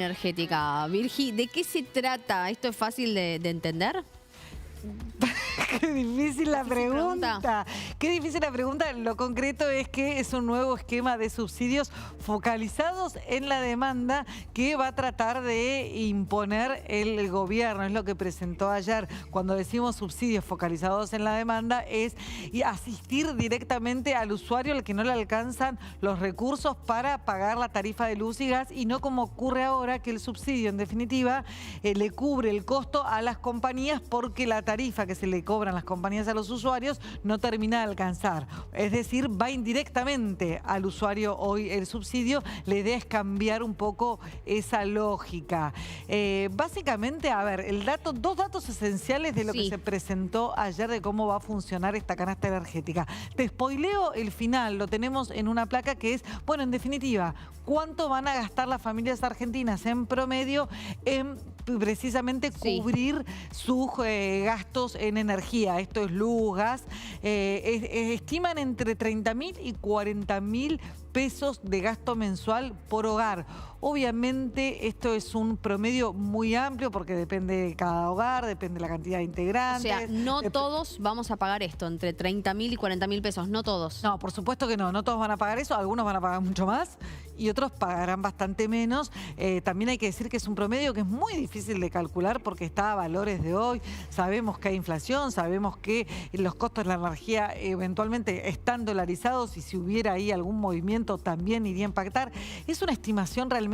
Energética. Virgi, ¿de qué se trata? ¿Esto es fácil de entender? Qué difícil la pregunta. Qué difícil la pregunta. Lo concreto es que es un nuevo esquema de subsidios focalizados en la demanda que va a tratar de imponer el gobierno. Es lo que presentó ayer. Cuando decimos subsidios focalizados en la demanda es asistir directamente al usuario al que no le alcanzan los recursos para pagar la tarifa de luz y gas, y no como ocurre ahora, que el subsidio en definitiva le cubre el costo a las compañías porque la tarifa que se le cobran las compañías a los usuarios no termina de alcanzar. Es decir, va indirectamente al usuario hoy el subsidio. La idea es cambiar un poco esa lógica. Básicamente, a ver, dos datos esenciales de lo que se presentó ayer de cómo va a funcionar esta canasta energética. Te spoileo el final, lo tenemos en una placa que es, bueno, en definitiva, cuánto van a gastar las familias argentinas en promedio en precisamente cubrir sus gastos en energía. Esto es luz, gas. Estiman entre 30.000 y 40.000 pesos de gasto mensual por hogar. Obviamente esto es un promedio muy amplio porque depende de cada hogar, depende de la cantidad de integrantes. O sea, no todos vamos a pagar esto, entre 30.000 y 40.000 pesos, no todos. No, por supuesto que no todos van a pagar eso, algunos van a pagar mucho más y otros pagarán bastante menos. También hay que decir que es un promedio que es muy difícil de calcular porque está a valores de hoy. Sabemos que hay inflación, sabemos que los costos de la energía eventualmente están dolarizados y si hubiera ahí algún movimiento también iría a impactar. Es una estimación realmente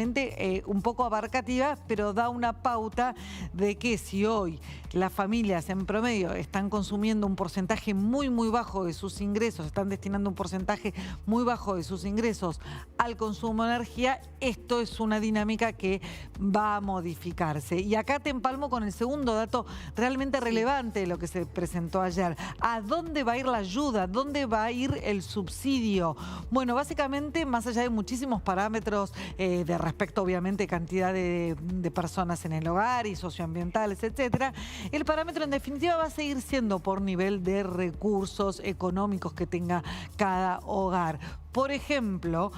un poco abarcativa, pero da una pauta de que si hoy las familias en promedio están consumiendo un porcentaje muy bajo de sus ingresos, están destinando un porcentaje muy bajo de sus ingresos al consumo de energía, esto es una dinámica que va a modificarse. Y acá te empalmo con el segundo dato realmente relevante de lo que se presentó ayer. ¿A dónde va a ir la ayuda? ¿Dónde va a ir el subsidio? Bueno, básicamente, más allá de muchísimos parámetros de respecto, obviamente, cantidad de personas en el hogar y socioambientales, etcétera, el parámetro en definitiva va a seguir siendo por nivel de recursos económicos que tenga cada hogar. Por ejemplo,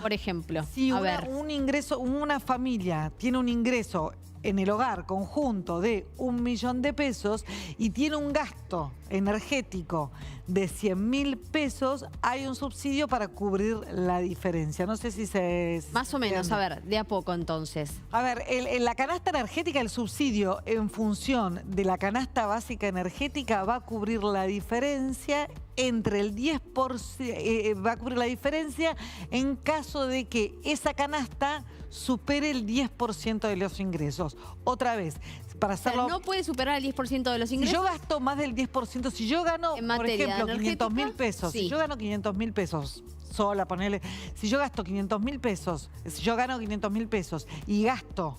si una familia tiene un ingreso en el hogar conjunto de 1 millón de pesos y tiene un gasto energético de 100.000 pesos, hay un subsidio para cubrir la diferencia. No sé si se... Más o menos, a ver, de a poco entonces. A ver, la canasta energética, el subsidio en función de la canasta básica energética va a cubrir la diferencia entre el 10%, va a cubrir la diferencia en caso de que esa canasta supere el 10% de los ingresos. Otra vez, para hacerlo... O sea, no puede superar el 10% de los ingresos. Si yo gasto más del 10%, si yo gano, por ejemplo, 500.000 pesos, si yo gano 500.000 pesos sola, ponele, si yo gasto 500.000 pesos, si yo gano 500.000 pesos y gasto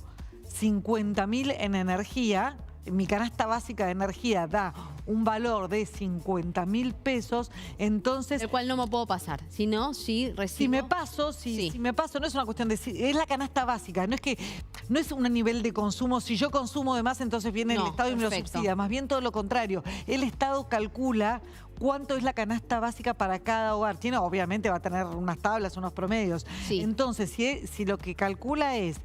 50.000 en energía, mi canasta básica de energía da un valor de 50.000 pesos, entonces... El cual no me puedo pasar, si no, sí recibo... Si me paso, no es una cuestión de... Es la canasta básica, no es un nivel de consumo. Si yo consumo de más, entonces viene el Estado y me lo subsidia. Más bien todo lo contrario. El Estado calcula cuánto es la canasta básica para cada hogar. Obviamente va a tener unas tablas, unos promedios. Entonces, si lo que calcula es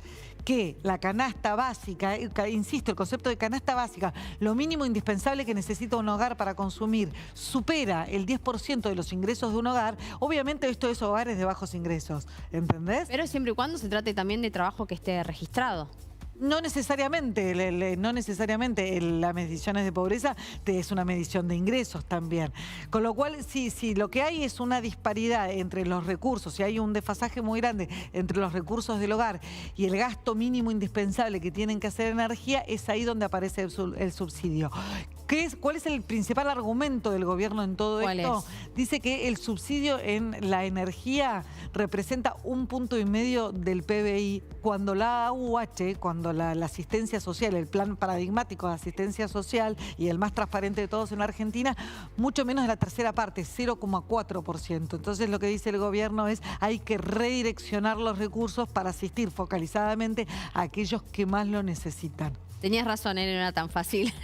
que la canasta básica, insisto, el concepto de canasta básica, lo mínimo indispensable que necesita un hogar para consumir, supera el 10% de los ingresos de un hogar, obviamente esto es hogares de bajos ingresos, ¿entendés? Pero siempre y cuando se trate también de trabajo que esté registrado. No necesariamente, las mediciones de pobreza es una medición de ingresos también. Con lo cual, si lo que hay es una disparidad entre los recursos, si hay un desfasaje muy grande entre los recursos del hogar y el gasto mínimo indispensable que tienen que hacer energía, es ahí donde aparece el subsidio. ¿Cuál es el principal argumento del gobierno en todo esto? Dice que el subsidio en la energía representa 1,5 puntos del PBI, cuando la AUH, cuando la asistencia social, el plan paradigmático de asistencia social y el más transparente de todos en la Argentina, mucho menos de la tercera parte, 0,4%. Entonces lo que dice el gobierno es hay que redireccionar los recursos para asistir focalizadamente a aquellos que más lo necesitan. Tenías razón, no era tan fácil.